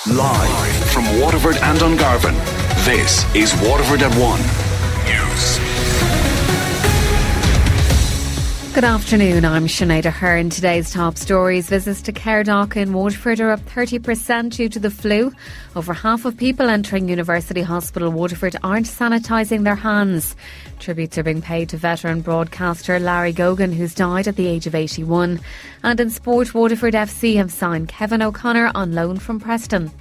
Live from Waterford and Dungarvan, this is Waterford at 1 News. Good afternoon, I'm Sinead Aherne. Today's top stories. Visits to Caredock in Waterford are up 30% due to the flu. Over half of people entering University Hospital Waterford aren't sanitising their hands. Tributes are being paid to veteran broadcaster Larry Gogan, who's died at the age of 81. And in sport, Waterford FC have signed Kevin O'Connor on loan from Preston.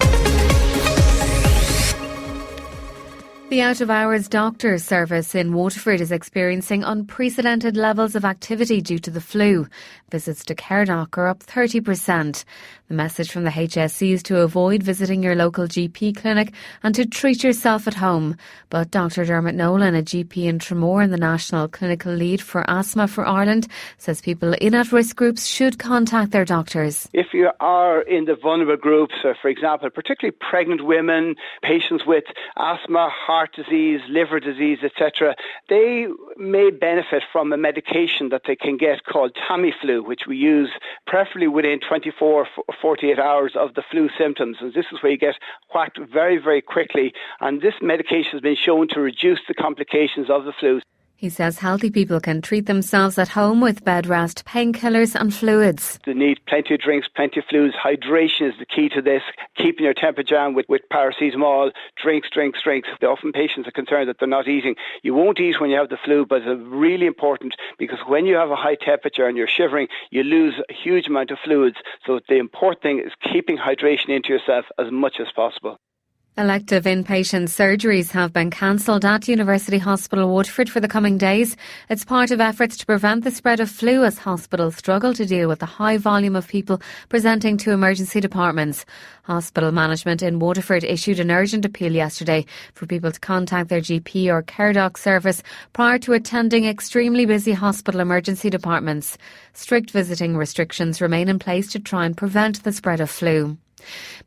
The out-of-hours doctor's service in Waterford is experiencing unprecedented levels of activity due to the flu. Visits to Caredock are up 30%. The message from the HSE is to avoid visiting your local GP clinic and to treat yourself at home. But Dr Dermot Nolan, a GP in Tramore and the National Clinical Lead for Asthma for Ireland, says people in at-risk groups should contact their doctors. If you are in the vulnerable groups, for example, particularly pregnant women, patients with asthma, heart disease, liver disease, etc., they may benefit from a medication that they can get called Tamiflu, which we use preferably within 48 hours of the flu symptoms. And this is where you get whacked very, very quickly. And this medication has been shown to reduce the complications of the flu. He says healthy people can treat themselves at home with bed rest, painkillers and fluids. They need plenty of drinks, plenty of fluids. Hydration is the key to this. Keeping your temperature down with paracetamol, drinks. Often patients are concerned that they're not eating. You won't eat when you have the flu, but it's really important because when you have a high temperature and you're shivering, you lose a huge amount of fluids. So the important thing is keeping hydration into yourself as much as possible. Elective inpatient surgeries have been cancelled at University Hospital Waterford for the coming days. It's part of efforts to prevent the spread of flu as hospitals struggle to deal with the high volume of people presenting to emergency departments. Hospital management in Waterford issued an urgent appeal yesterday for people to contact their GP or Caredock service prior to attending extremely busy hospital emergency departments. Strict visiting restrictions remain in place to try and prevent the spread of flu.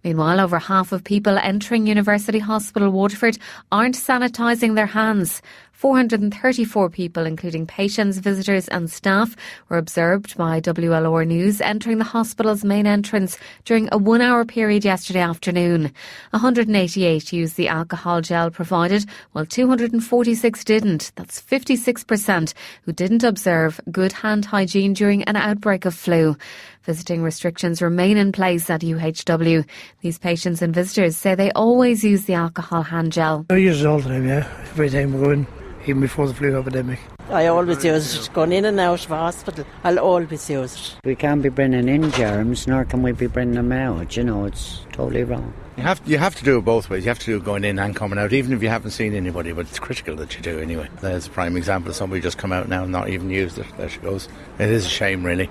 Meanwhile, over half of people entering University Hospital Waterford aren't sanitising their hands. 434 people, including patients, visitors and staff, were observed by WLR News entering the hospital's main entrance during a 1-hour period yesterday afternoon. 188 used the alcohol gel provided, while 246 didn't. That's 56% who didn't observe good hand hygiene during an outbreak of flu. Visiting restrictions remain in place at UHW. These patients and visitors say they always use the alcohol hand gel. I use it all the time, yeah. Every time we go in, even before the flu epidemic. I always use it. Going in and out of hospital, I'll always use it. We can't be bringing in germs, nor can we be bringing them out. You know, it's totally wrong. You have to do it both ways. You have to do it going in and coming out, even if you haven't seen anybody, but it's critical that you do anyway. There's a prime example of somebody just come out now and not even used it. There she goes. It is a shame, really.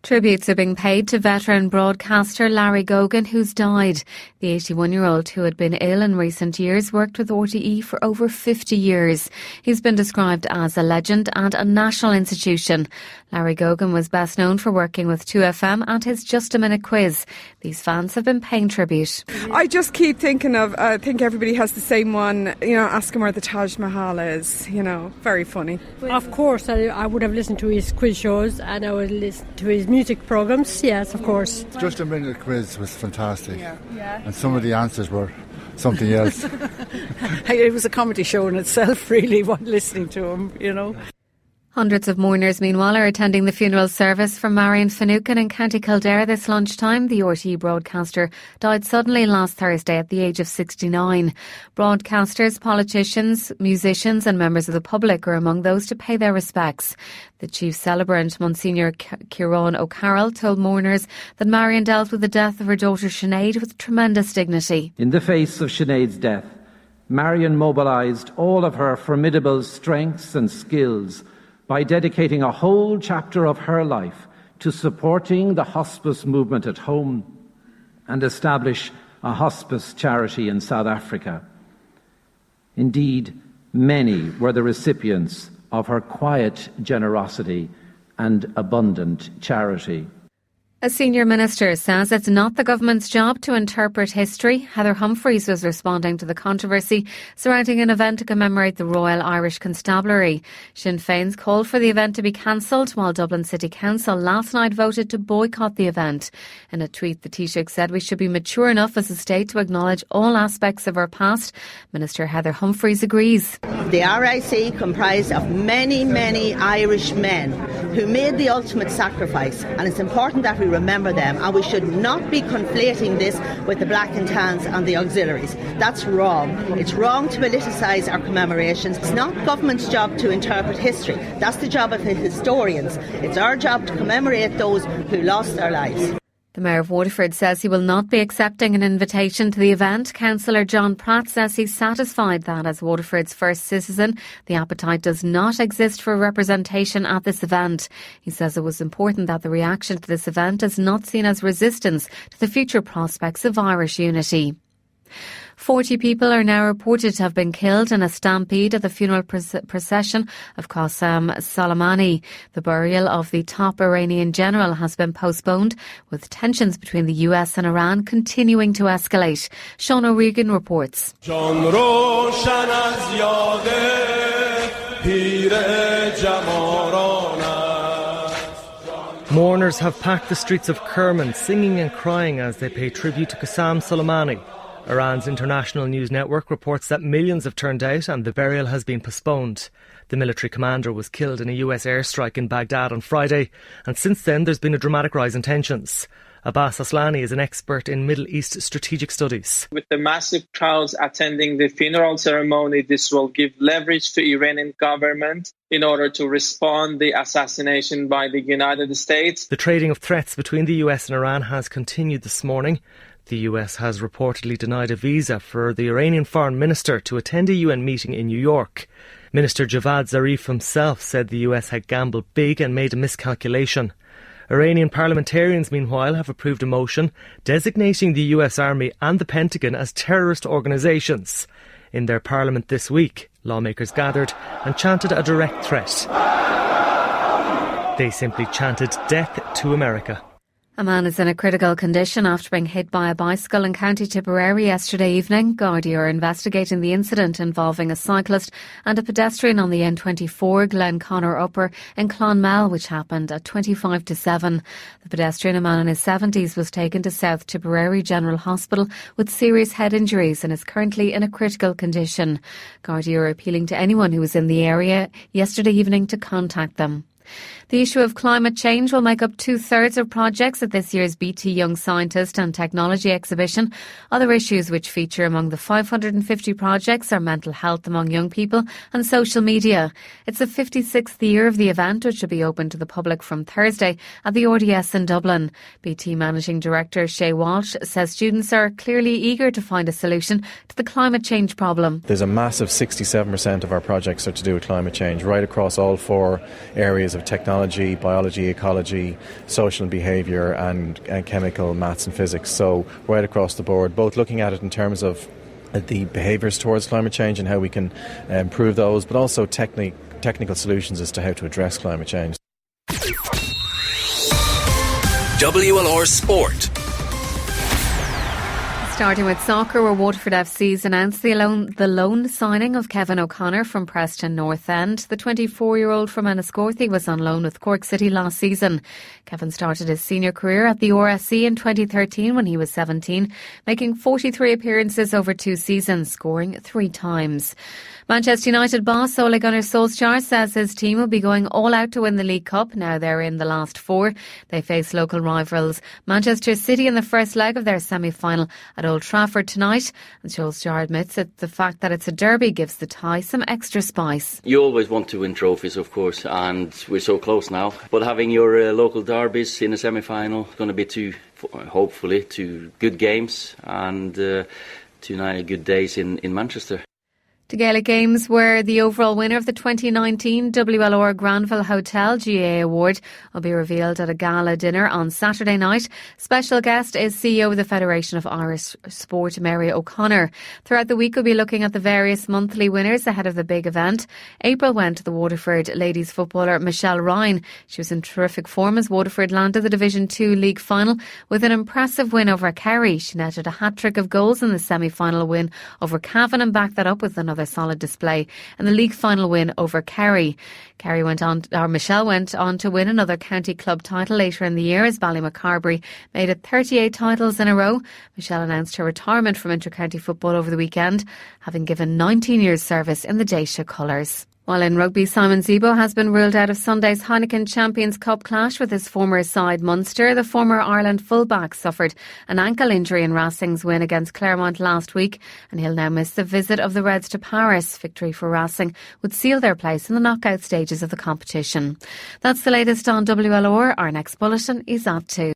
Tributes are being paid to veteran broadcaster Larry Gogan, who's died. The 81-year-old, who had been ill in recent years, worked with RTE for over 50 years. He's been described as a legend and a national institution. Larry Gogan was best known for working with 2FM and his Just a Minute quiz. These fans have been paying tribute. I just keep thinking of, I think everybody has the same one, ask him where the Taj Mahal is, very funny. Of course, I would have listened to his quiz shows and I would listen to his music programmes, yes, of course. Just a Minute quiz was fantastic. Yeah. And some of the answers were something else. It was a comedy show in itself, really, listening to him, Hundreds of mourners, meanwhile, are attending the funeral service for Marion Finucane in County Kildare this lunchtime. The RTE broadcaster died suddenly last Thursday at the age of 69. Broadcasters, politicians, musicians and members of the public are among those to pay their respects. The chief celebrant, Monsignor Ciarán O'Carroll, told mourners that Marion dealt with the death of her daughter Sinead with tremendous dignity. In the face of Sinead's death, Marion mobilised all of her formidable strengths and skills by dedicating a whole chapter of her life to supporting the hospice movement at home and establish a hospice charity in South Africa. Indeed, many were the recipients of her quiet generosity and abundant charity. A senior minister says it's not the government's job to interpret history. Heather Humphreys was responding to the controversy surrounding an event to commemorate the Royal Irish Constabulary. Sinn Féin's called for the event to be cancelled, while Dublin City Council last night voted to boycott the event. In a tweet, the Taoiseach said we should be mature enough as a state to acknowledge all aspects of our past. Minister Heather Humphreys agrees. The RIC comprised of many, many Irish men who made the ultimate sacrifice, and it's important that we remember them, and we should not be conflating this with the black and tans and the auxiliaries. That's wrong. It's wrong to politicise our commemorations. It's not government's job to interpret history. That's the job of the historians. It's our job to commemorate those who lost their lives. The Mayor of Waterford says he will not be accepting an invitation to the event. Councillor John Pratt says he's satisfied that as Waterford's first citizen, the appetite does not exist for representation at this event. He says it was important that the reaction to this event is not seen as resistance to the future prospects of Irish unity. 40 people are now reported to have been killed in a stampede at the funeral procession of Qassem Soleimani. The burial of the top Iranian general has been postponed, with tensions between the US and Iran continuing to escalate. Sean O'Regan reports. Mourners have packed the streets of Kerman, singing and crying as they pay tribute to Qassem Soleimani. Iran's international news network reports that millions have turned out and the burial has been postponed. The military commander was killed in a US airstrike in Baghdad on Friday, and since then there's been a dramatic rise in tensions. Abbas Aslani is an expert in Middle East strategic studies. With the massive crowds attending the funeral ceremony, this will give leverage to Iranian government in order to respond the assassination by the United States. The trading of threats between the US and Iran has continued this morning. The US has reportedly denied a visa for the Iranian foreign minister to attend a UN meeting in New York. Minister Javad Zarif himself said the US had gambled big and made a miscalculation. Iranian parliamentarians, meanwhile, have approved a motion designating the US Army and the Pentagon as terrorist organisations. In their parliament this week, lawmakers gathered and chanted a direct threat. They simply chanted "Death to America." A man is in a critical condition after being hit by a bicycle in County Tipperary yesterday evening. Gardaí are investigating the incident involving a cyclist and a pedestrian on the N24 Glenconner Upper in Clonmel, which happened at 25 to 7. The pedestrian, a man in his 70s, was taken to South Tipperary General Hospital with serious head injuries and is currently in a critical condition. Gardaí are appealing to anyone who was in the area yesterday evening to contact them. The issue of climate change will make up 2/3 of projects at this year's BT Young Scientist and Technology exhibition. Other issues which feature among the 550 projects are mental health among young people and social media. It's the 56th year of the event, which will be open to the public from Thursday at the RDS in Dublin. BT Managing Director Shay Walsh says students are clearly eager to find a solution to the climate change problem. There's a massive 67% of our projects are to do with climate change, right across all four areas of technology, biology, ecology, social and behaviour and chemical, maths and physics. So right across the board, both looking at it in terms of the behaviours towards climate change and how we can improve those, but also technical solutions as to how to address climate change. WLR Sport. Starting with soccer, where Waterford FC's announced the loan signing of Kevin O'Connor from Preston North End. The 24-year-old from Enniscorthy was on loan with Cork City last season. Kevin started his senior career at the RSC in 2013 when he was 17, making 43 appearances over 2 seasons, scoring 3 times. Manchester United boss Ole Gunnar Solskjaer says his team will be going all out to win the League Cup. Now they're in the last 4. They face local rivals Manchester City in the first leg of their semi-final at Old Trafford tonight. And Solskjaer admits that the fact that it's a derby gives the tie some extra spice. You always want to win trophies, of course, and we're so close now. But having your local derbies in a semi-final is going to be hopefully two good games and 2 good days in Manchester. The Gaelic Games were the overall winner of the 2019 WLR Granville Hotel GA Award will be revealed at a gala dinner on Saturday night. Special guest is CEO of the Federation of Irish Sport, Mary O'Connor. Throughout the week, we'll be looking at the various monthly winners ahead of the big event. April went to the Waterford ladies footballer Michelle Ryan. She was in terrific form as Waterford landed the Division 2 league final with an impressive win over Kerry. She netted a hat-trick of goals in the semi-final win over Cavan and backed that up with another solid display in the league final win over Kerry. Michelle went on to win another county club title later in the year as Ballymacarbery made it 38 titles in a row. Michelle announced her retirement from inter-county football over the weekend, having given 19 years service in the Dacia colours. While in rugby, Simon Zebo has been ruled out of Sunday's Heineken Champions Cup clash with his former side Munster. The former Ireland fullback suffered an ankle injury in Racing's win against Clermont last week, and he'll now miss the visit of the Reds to Paris. Victory for Racing would seal their place in the knockout stages of the competition. That's the latest on WLR. Our next bulletin is at 2.